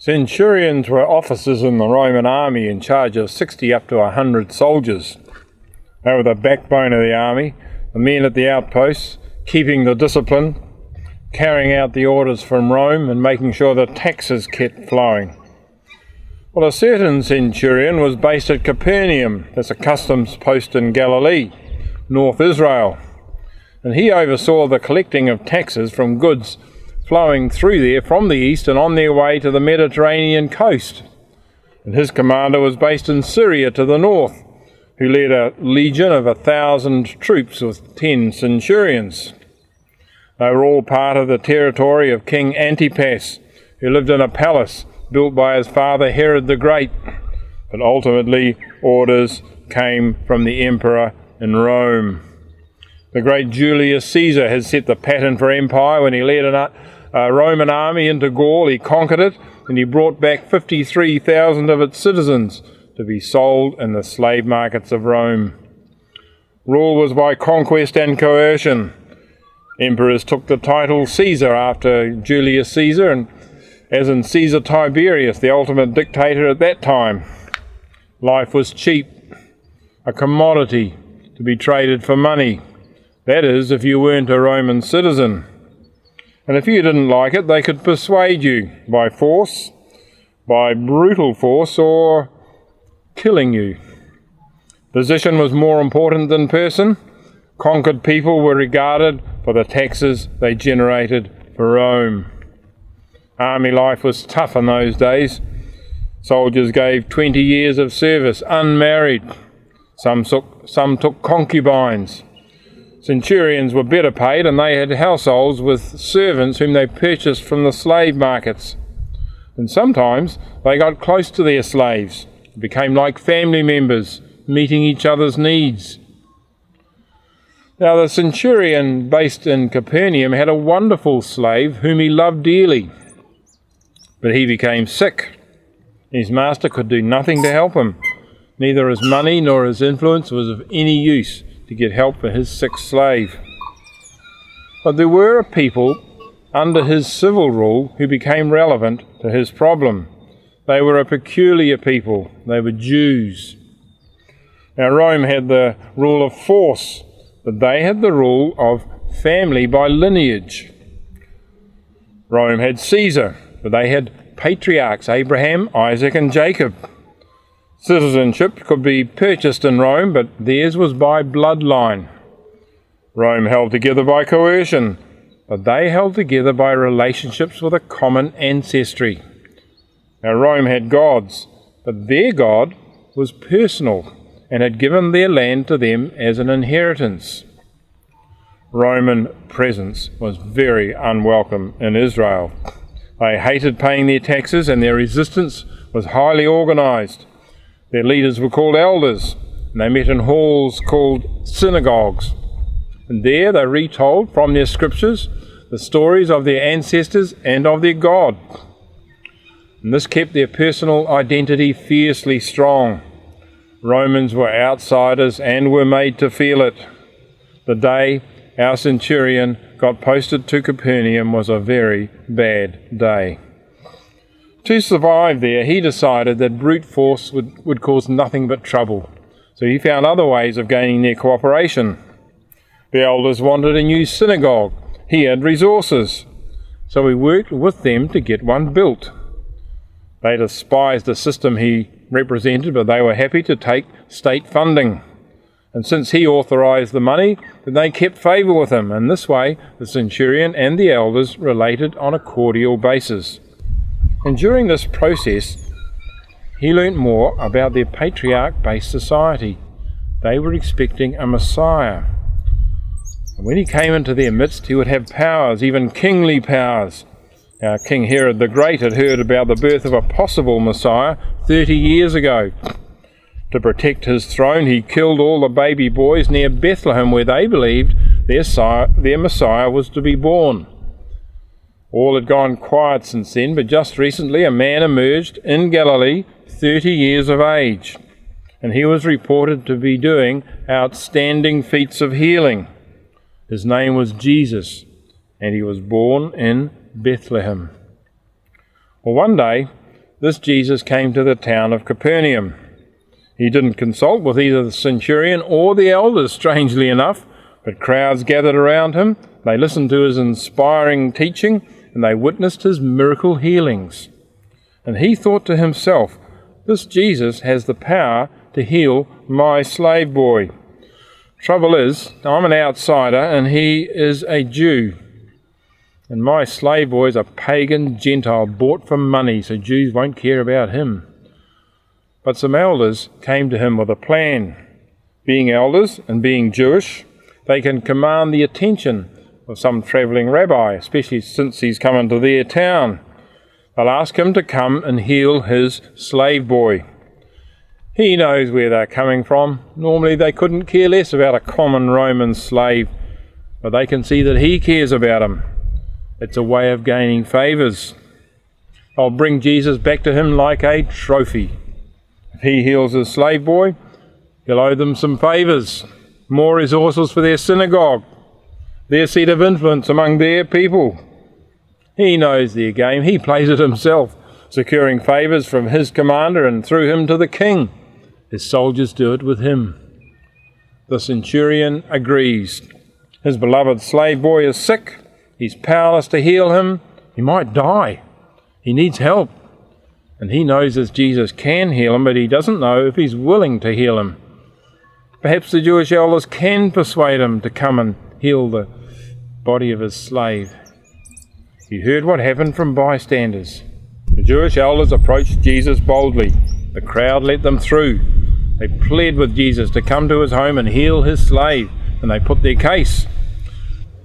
Centurions were officers in the Roman army in charge of 60 up to 100 soldiers. They were the backbone of the army, the men at the outposts, keeping the discipline, carrying out the orders from Rome and making sure the taxes kept flowing. Well, a certain centurion was based at Capernaum, that's a customs post in Galilee, North Israel, and he oversaw the collecting of taxes from goods flowing through there from the east and on their way to the Mediterranean coast. And his commander was based in Syria to the north, who led a legion of 1,000 troops with 10 centurions. They were all part of the territory of King Antipas, who lived in a palace built by his father Herod the Great. But ultimately, orders came from the emperor in Rome. The great Julius Caesar has set the pattern for empire when he led a Roman army into Gaul. He conquered it, and he brought back 53,000 of its citizens to be sold in the slave markets of Rome. Rule was by conquest and coercion. Emperors took the title Caesar after Julius Caesar, and as in Caesar Tiberius, the ultimate dictator at that time. Life was cheap, a commodity to be traded for money. That is, if you weren't a Roman citizen. And if you didn't like it, they could persuade you by force, by brutal force, or killing you. Position was more important than person. Conquered people were regarded for the taxes they generated for Rome. Army life was tough in those days. Soldiers gave 20 years of service, unmarried. Some took concubines. Centurions were better paid, and they had households with servants whom they purchased from the slave markets. And sometimes they got close to their slaves, became like family members, meeting each other's needs. Now the centurion based in Capernaum had a wonderful slave whom he loved dearly. But he became sick. His master could do nothing to help him. Neither his money nor his influence was of any use to get help for his sick slave. But there were a people under his civil rule who became relevant to his problem. They were a peculiar people. They were Jews. Now Rome had the rule of force, but they had the rule of family by lineage. Rome had Caesar, but they had patriarchs, Abraham, Isaac and Jacob. Citizenship could be purchased in Rome, but theirs was by bloodline. Rome held together by coercion, but they held together by relationships with a common ancestry. Now Rome had gods, but their God was personal and had given their land to them as an inheritance. Roman presence was very unwelcome in Israel. They hated paying their taxes, and their resistance was highly organised. Their leaders were called elders, and they met in halls called synagogues. And there they retold from their scriptures the stories of their ancestors and of their God. And this kept their personal identity fiercely strong. Romans were outsiders and were made to feel it. The day our centurion got posted to Capernaum was a very bad day. To survive there, he decided that brute force would cause nothing but trouble. So he found other ways of gaining their cooperation. The elders wanted a new synagogue. He had resources. So he worked with them to get one built. They despised the system he represented, but they were happy to take state funding. And since he authorised the money, then they kept favour with him. And this way, the centurion and the elders related on a cordial basis. And during this process, he learnt more about their patriarch-based society. They were expecting a Messiah. And when he came into their midst, he would have powers, even kingly powers. Now, King Herod the Great had heard about the birth of a possible Messiah 30 years ago. To protect his throne, he killed all the baby boys near Bethlehem, where they believed their Messiah was to be born. All had gone quiet since then, but just recently a man emerged in Galilee, 30 years of age, and he was reported to be doing outstanding feats of healing. His name was Jesus, and he was born in Bethlehem. Well, one day, this Jesus came to the town of Capernaum. He didn't consult with either the centurion or the elders, strangely enough, but crowds gathered around him. They listened to his inspiring teaching, and they witnessed his miracle healings. And he thought to himself, this Jesus has the power to heal my slave boy. Trouble is, I'm an outsider and he is a Jew. And my slave boy is a pagan Gentile bought for money, so Jews won't care about him. But some elders came to him with a plan. Being elders and being Jewish, they can command the attention of some travelling rabbi, especially since he's come into their town. They'll ask him to come and heal his slave boy. He knows where they're coming from. Normally they couldn't care less about a common Roman slave, but they can see that he cares about him. It's a way of gaining favours. They'll bring Jesus back to him like a trophy. If he heals his slave boy, he'll owe them some favours, more resources for their synagogue, their seat of influence among their people. He knows their game. He plays it himself, securing favours from his commander and through him to the king. His soldiers do it with him. The centurion agrees. His beloved slave boy is sick. He's powerless to heal him. He might die. He needs help. And he knows that Jesus can heal him, but he doesn't know if he's willing to heal him. Perhaps the Jewish elders can persuade him to come and heal the body of his slave. He heard what happened from bystanders. The Jewish elders approached Jesus boldly. The crowd let them through. They pled with Jesus to come to his home and heal his slave, and they put their case.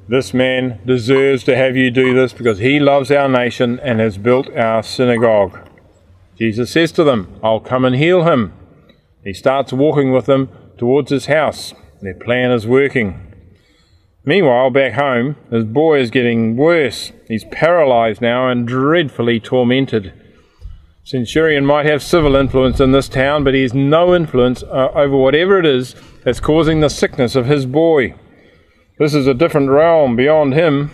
This man deserves to have you do this because he loves our nation and has built our synagogue. Jesus says to them, I'll come and heal him. He starts walking with them towards his house. Their plan is working. Meanwhile, back home, his boy is getting worse. He's paralyzed now and dreadfully tormented. Centurion might have civil influence in this town, but he has no influence over whatever it is that's causing the sickness of his boy. This is a different realm beyond him.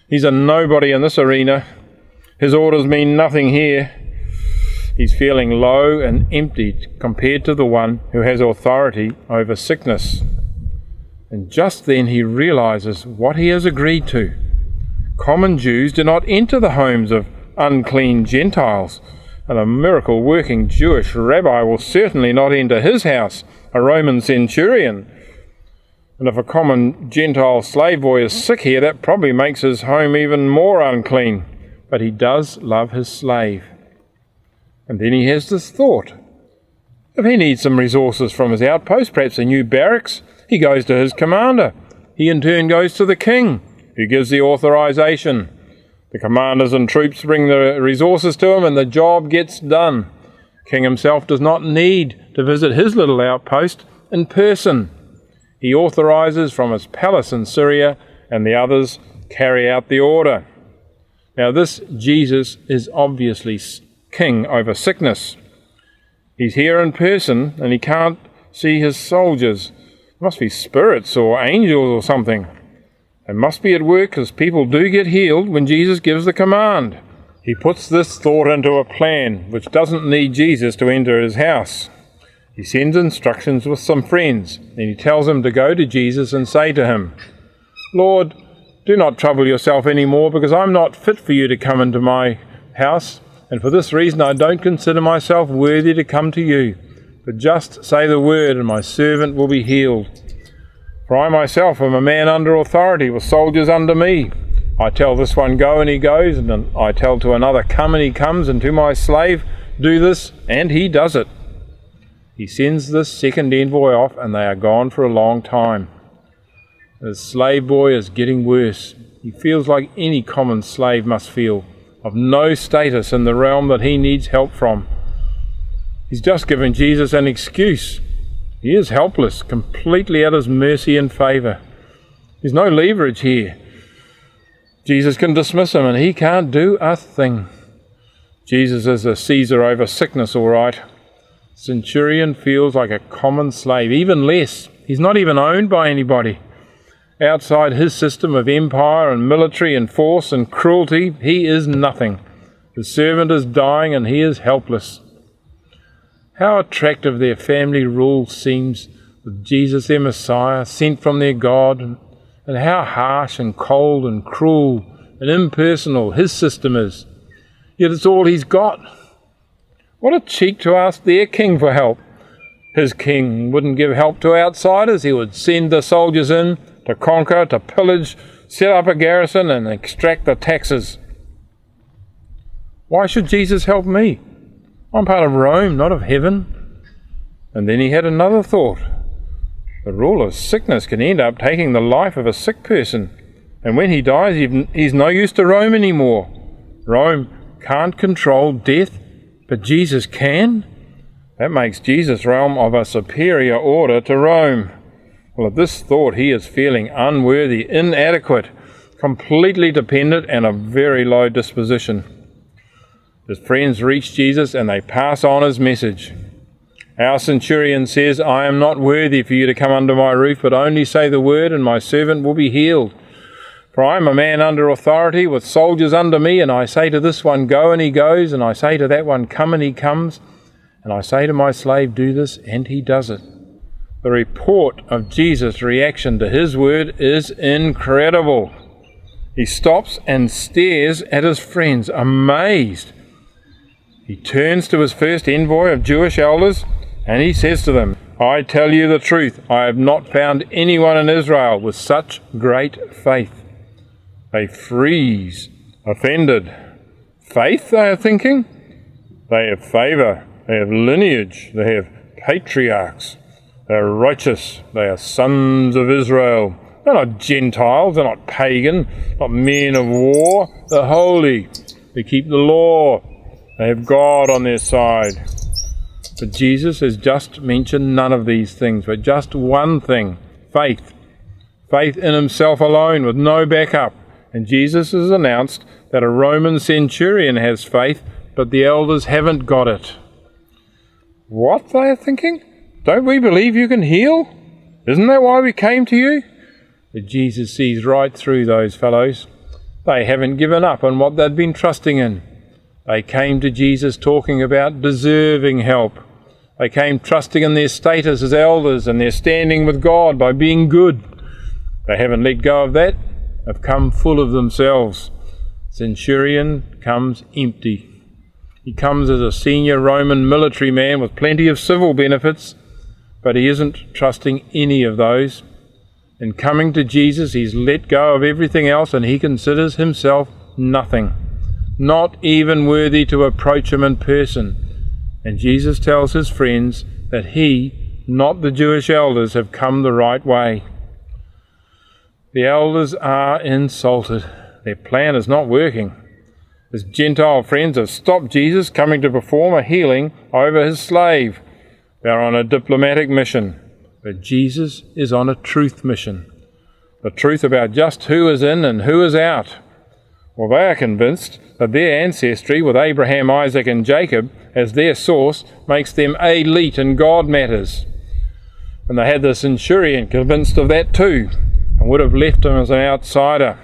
He's a nobody in this arena. His orders mean nothing here. He's feeling low and empty compared to the one who has authority over sickness. And just then he realizes what he has agreed to. Common Jews do not enter the homes of unclean Gentiles, and a miracle-working Jewish rabbi will certainly not enter his house, a Roman Centurion. And if a common Gentile slave boy is sick here, that probably makes his home even more unclean. But he does love his slave. And then he has this thought. If he needs some resources from his outpost, perhaps a new barracks, he goes to his commander. He in turn goes to the king, who gives the authorization. The commanders and troops bring the resources to him and the job gets done. King himself does not need to visit his little outpost in person. He authorizes from his palace in Syria, and the others carry out the order. Now this Jesus is obviously king over sickness. He's here in person and he can't see his soldiers. It must be spirits or angels or something. They must be at work because people do get healed when Jesus gives the command. He puts this thought into a plan which doesn't need Jesus to enter his house. He sends instructions with some friends, and he tells them to go to Jesus and say to him, Lord, do not trouble yourself any more, because I'm not fit for you to come into my house, and for this reason I don't consider myself worthy to come to you. But just say the word, and my servant will be healed. For I myself am a man under authority, with soldiers under me. I tell this one, go, and he goes, and I tell to another, come, and he comes, and to my slave, do this, and he does it. He sends this second envoy off, and they are gone for a long time. The slave boy is getting worse. He feels like any common slave must feel, of no status in the realm that he needs help from. He's just given Jesus an excuse. He is helpless, completely at his mercy and favour. There's no leverage here. Jesus can dismiss him, and he can't do a thing. Jesus is a Caesar over sickness, all right. Centurion feels like a common slave, even less. He's not even owned by anybody. Outside his system of empire and military and force and cruelty, he is nothing. His servant is dying and he is helpless. How attractive their family rule seems, with Jesus their Messiah, sent from their God, and how harsh and cold and cruel and impersonal his system is. Yet it's all he's got. What a cheek to ask their king for help. His king wouldn't give help to outsiders. He would send the soldiers in to conquer, to pillage, set up a garrison and extract the taxes. Why should Jesus help me? I'm part of Rome, not of heaven. And then he had another thought. The rule of sickness can end up taking the life of a sick person. And when he dies, he's no use to Rome anymore. Rome can't control death, but Jesus can. That makes Jesus' realm of a superior order to Rome. Well, at this thought, he is feeling unworthy, inadequate, completely dependent, and of very low disposition. His friends reach Jesus and they pass on his message. Our centurion says, I am not worthy for you to come under my roof, but only say the word and my servant will be healed. For I am a man under authority with soldiers under me, and I say to this one, go, and he goes, and I say to that one, come, and he comes, and I say to my slave, do this, and he does it. The report of Jesus' reaction to his word is incredible. He stops and stares at his friends, amazed. He turns to his first envoy of Jewish elders and he says to them, I tell you the truth, I have not found anyone in Israel with such great faith. They freeze, offended. Faith, they are thinking? They have favour, they have lineage, they have patriarchs, they are righteous, they are sons of Israel. They're not Gentiles, they're not pagan, not men of war, they're holy, they keep the law. They have God on their side. But Jesus has just mentioned none of these things, but just one thing, faith. Faith in himself alone with no backup. And Jesus has announced that a Roman centurion has faith, but the elders haven't got it. What, they are thinking? Don't we believe you can heal? Isn't that why we came to you? But Jesus sees right through those fellows. They haven't given up on what they'd been trusting in. They came to Jesus talking about deserving help. They came trusting in their status as elders and their standing with God by being good. They haven't let go of that. They've come full of themselves. Centurion comes empty. He comes as a senior Roman military man with plenty of civil benefits, but he isn't trusting any of those. In coming to Jesus, he's let go of everything else and he considers himself nothing. Not even worthy to approach him in person. And Jesus tells his friends that he, not the Jewish elders, have come the right way. The elders are insulted. Their plan is not working. His Gentile friends have stopped Jesus coming to perform a healing over his slave. They're on a diplomatic mission, but Jesus is on a truth mission. The truth about just who is in and who is out. Well, they are convinced that their ancestry with Abraham, Isaac and Jacob as their source makes them elite in God matters. And they had the centurion convinced of that too and would have left him as an outsider.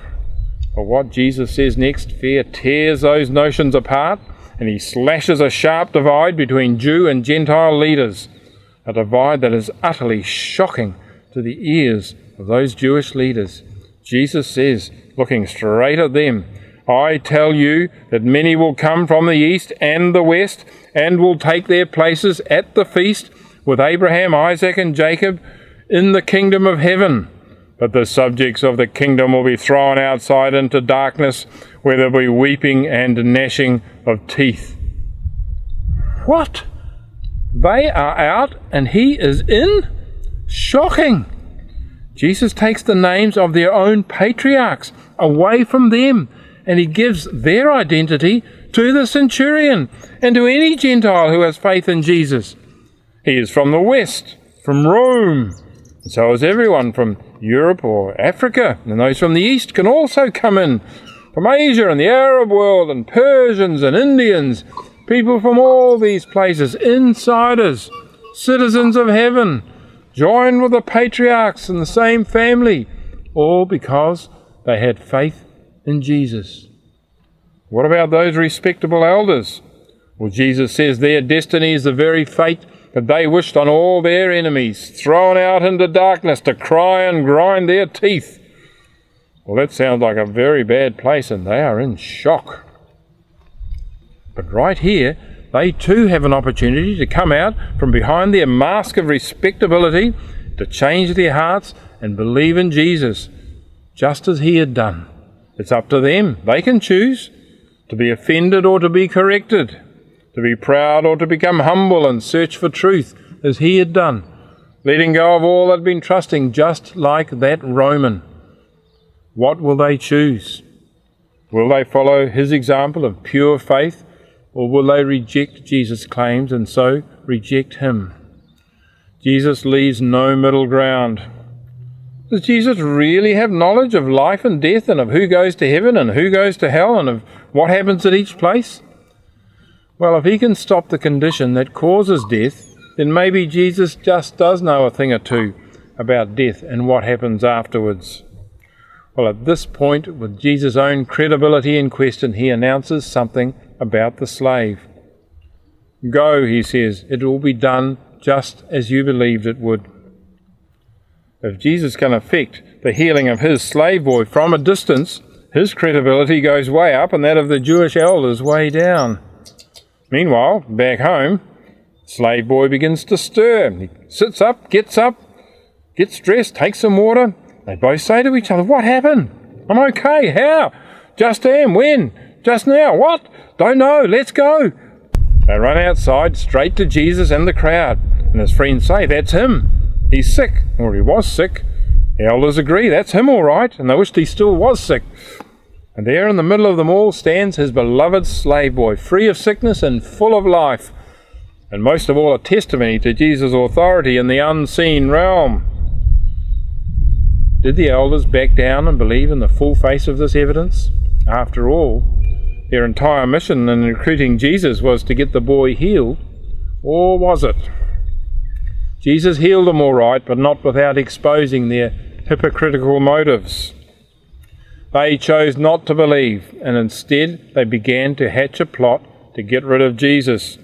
But what Jesus says next, fear tears those notions apart and he slashes a sharp divide between Jew and Gentile leaders, a divide that is utterly shocking to the ears of those Jewish leaders. Jesus says, looking straight at them, I tell you that many will come from the east and the west and will take their places at the feast with Abraham, Isaac and Jacob in the kingdom of heaven. But the subjects of the kingdom will be thrown outside into darkness where there will be weeping and gnashing of teeth. What? They are out and he is in? Shocking! Jesus takes the names of their own patriarchs away from them and he gives their identity to the centurion and to any Gentile who has faith in Jesus. He is from the west, from Rome, and so is everyone from Europe or Africa, and those from the east can also come in, from Asia and the Arab world, and Persians and Indians, people from all these places, insiders, citizens of heaven, join with the patriarchs in the same family, all because they had faith in Jesus. What about those respectable elders? Well, Jesus says their destiny is the very fate that they wished on all their enemies, thrown out into darkness to cry and grind their teeth. Well, that sounds like a very bad place, and they are in shock. But right here, they too have an opportunity to come out from behind their mask of respectability, to change their hearts and believe in Jesus, just as he had done. It's up to them. They can choose to be offended or to be corrected, to be proud or to become humble and search for truth, as he had done, letting go of all they'd been trusting, just like that Roman. What will they choose? Will they follow his example of pure faith, or will they reject Jesus' claims and so reject him? Jesus leaves no middle ground. Does Jesus really have knowledge of life and death, and of who goes to heaven and who goes to hell, and of what happens at each place? Well, if he can stop the condition that causes death, then maybe Jesus just does know a thing or two about death and what happens afterwards. Well, at this point, with Jesus' own credibility in question, he announces something about the slave. Go, he says, it will be done just as you believed it would. If Jesus can effect the healing of his slave boy from a distance, his credibility goes way up and that of the Jewish elders way down. Meanwhile, back home, slave boy begins to stir. He sits up, gets dressed, takes some water. They both say to each other, "What happened? I'm okay. How? Just am. When? Just now. What? Don't know. Let's go." They run outside straight to Jesus and the crowd, and his friends say, "That's him. He's sick," or he was sick. The elders agree, that's him all right, and they wished he still was sick. And there in the middle of them all stands his beloved slave boy, free of sickness and full of life, and most of all a testimony to Jesus' authority in the unseen realm. Did the elders back down and believe in the full face of this evidence? After all, their entire mission in recruiting Jesus was to get the boy healed, or was it? Jesus healed them all right, but not without exposing their hypocritical motives. They chose not to believe, and instead they began to hatch a plot to get rid of Jesus.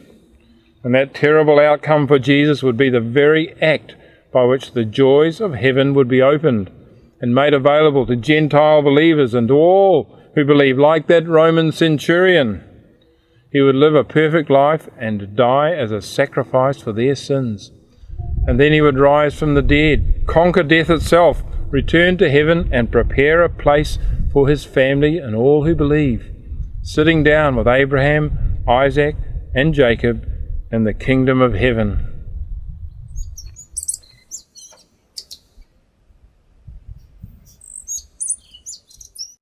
And that terrible outcome for Jesus would be the very act by which the joys of heaven would be opened and made available to Gentile believers and to all who believe, like that Roman Centurion. He would live a perfect life and die as a sacrifice for their sins. And then he would rise from the dead, conquer death itself, return to heaven and prepare a place for his family and all who believe, sitting down with Abraham, Isaac and Jacob in the kingdom of heaven.